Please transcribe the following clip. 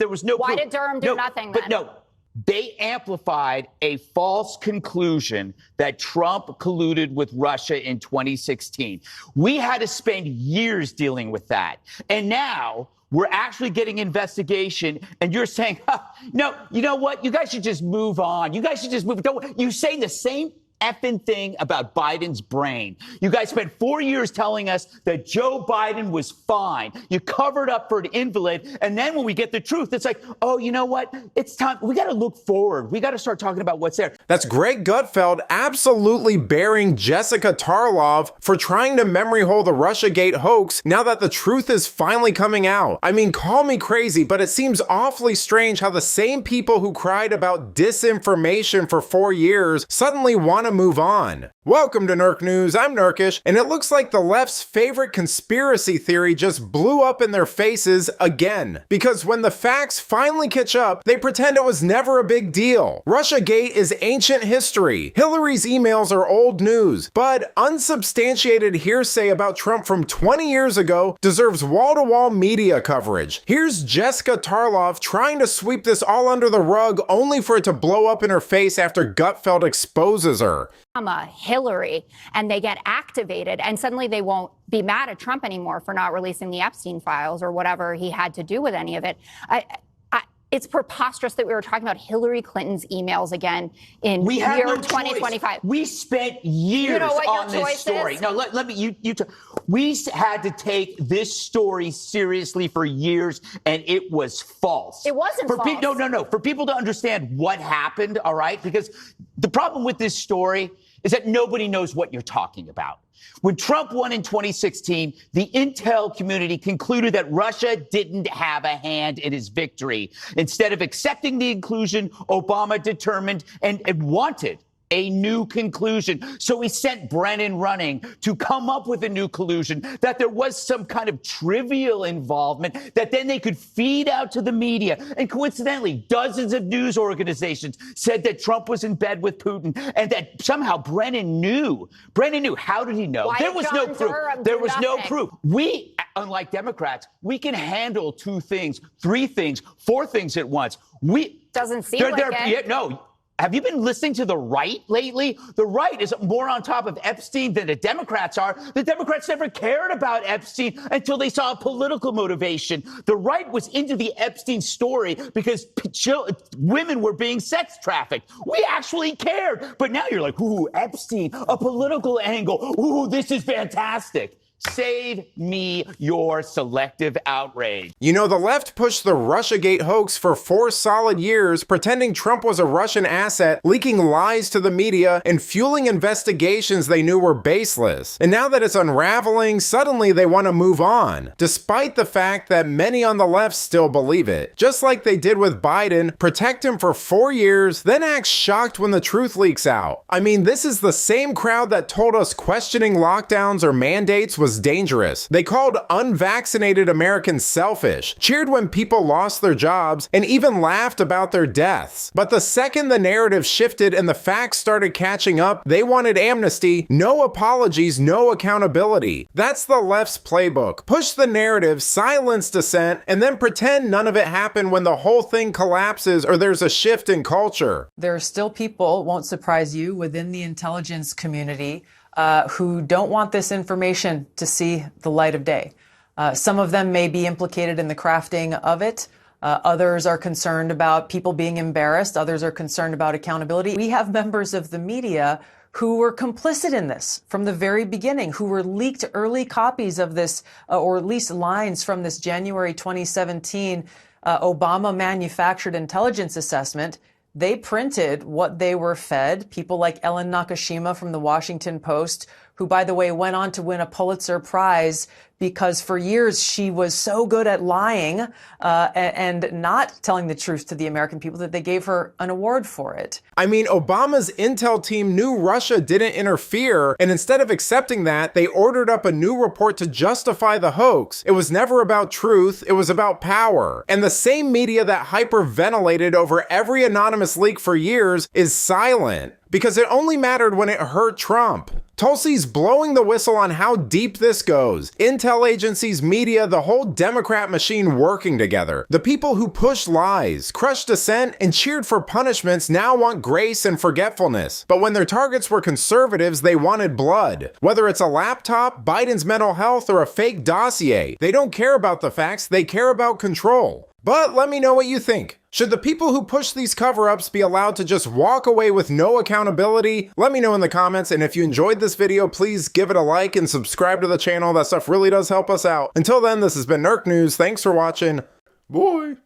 There was no proof. Why did Durham do nothing then? But no. They amplified a false conclusion that Trump colluded with Russia in 2016. We had to spend years dealing with that. And now we're actually getting investigation, and you're saying, no, you know what? You guys should just move on. You guys should just move. You say the same effing thing about Biden's brain. You guys spent 4 years telling us that Joe Biden was fine. You covered up for an invalid. And then when we get the truth, it's like, oh, you know what? It's time. We got to look forward. We got to start talking about what's there. That's Greg Gutfeld absolutely bearing Jessica Tarlov for trying to memory hole the RussiaGate hoax now that the truth is finally coming out. I mean, call me crazy, but it seems awfully strange how the same people who cried about disinformation for 4 years suddenly want to move on. Welcome to Nerk News, I'm Nerkish, and it looks like the left's favorite conspiracy theory just blew up in their faces again. Because when the facts finally catch up, they pretend it was never a big deal. RussiaGate is ancient history. Hillary's emails are old news. But unsubstantiated hearsay about Trump from 20 years ago deserves wall-to-wall media coverage. Here's Jessica Tarlov trying to sweep this all under the rug only for it to blow up in her face after Gutfeld exposes her. Hillary, and they get activated, and suddenly they won't be mad at Trump anymore for not releasing the Epstein files or whatever he had to do with any of it. It's preposterous that we were talking about Hillary Clinton's emails again in year 2025. We spent years on this story. No, let me, we had to take this story seriously for years, and it was false. It wasn't false. No. For people to understand what happened, all right? Because the problem with this story is that nobody knows what you're talking about. When Trump won in 2016, the intel community concluded that Russia didn't have a hand in his victory. Instead of accepting the inclusion, Obama determined and wanted a new conclusion. So he sent Brennan running to come up with a new conclusion that there was some kind of trivial involvement that then they could feed out to the media. And coincidentally, dozens of news organizations said that Trump was in bed with Putin and that somehow Brennan knew. Brennan knew. How did he know? Why there was no proof. There was no proof. We, unlike Democrats, we can handle 2 things, 3 things, 4 things at once. Doesn't seem like it. No. Have you been listening to the right lately? The right is more on top of Epstein than the Democrats are. The Democrats never cared about Epstein until they saw a political motivation. The right was into the Epstein story because women were being sex trafficked. We actually cared. But now you're like, ooh, Epstein, a political angle. Ooh, this is fantastic. Save me your selective outrage. You know, the left pushed the RussiaGate hoax for 4 solid years, pretending Trump was a Russian asset, leaking lies to the media, and fueling investigations they knew were baseless. And now that it's unraveling, suddenly they want to move on, despite the fact that many on the left still believe it. Just like they did with Biden, protect him for 4 years, then act shocked when the truth leaks out. I mean, this is the same crowd that told us questioning lockdowns or mandates was dangerous. They called unvaccinated Americans selfish, cheered when people lost their jobs, and even laughed about their deaths. But the second the narrative shifted and the facts started catching up, they wanted amnesty, no apologies, no accountability. That's the left's playbook. Push the narrative, silence dissent, and then pretend none of it happened when the whole thing collapses or there's a shift in culture. There are still people, won't surprise you, within the intelligence community who don't want this information to see the light of day. Some of them may be implicated in the crafting of it. Others are concerned about people being embarrassed. Others are concerned about accountability. We have members of the media who were complicit in this from the very beginning, who were leaked early copies of this, or at least lines from this January 2017 Obama manufactured intelligence assessment. They printed what they were fed. People like Ellen Nakashima from the Washington Post, who, by the way, went on to win a Pulitzer Prize because for years she was so good at lying and not telling the truth to the American people that they gave her an award for it. I mean, Obama's intel team knew Russia didn't interfere, and instead of accepting that, they ordered up a new report to justify the hoax. It was never about truth, it was about power. And the same media that hyperventilated over every anonymous leak for years is silent, because it only mattered when it hurt Trump. Tulsi's blowing the whistle on how deep this goes. Intel agencies, media, the whole Democrat machine working together. The people who pushed lies, crushed dissent, and cheered for punishments now want grace and forgetfulness. But when their targets were conservatives, they wanted blood. Whether it's a laptop, Biden's mental health, or a fake dossier, they don't care about the facts, they care about control. But let me know what you think. Should the people who push these cover-ups be allowed to just walk away with no accountability? Let me know in the comments, and if you enjoyed this video, please give it a like and subscribe to the channel. That stuff really does help us out. Until then, this has been Nerk News. Thanks for watching. Bye.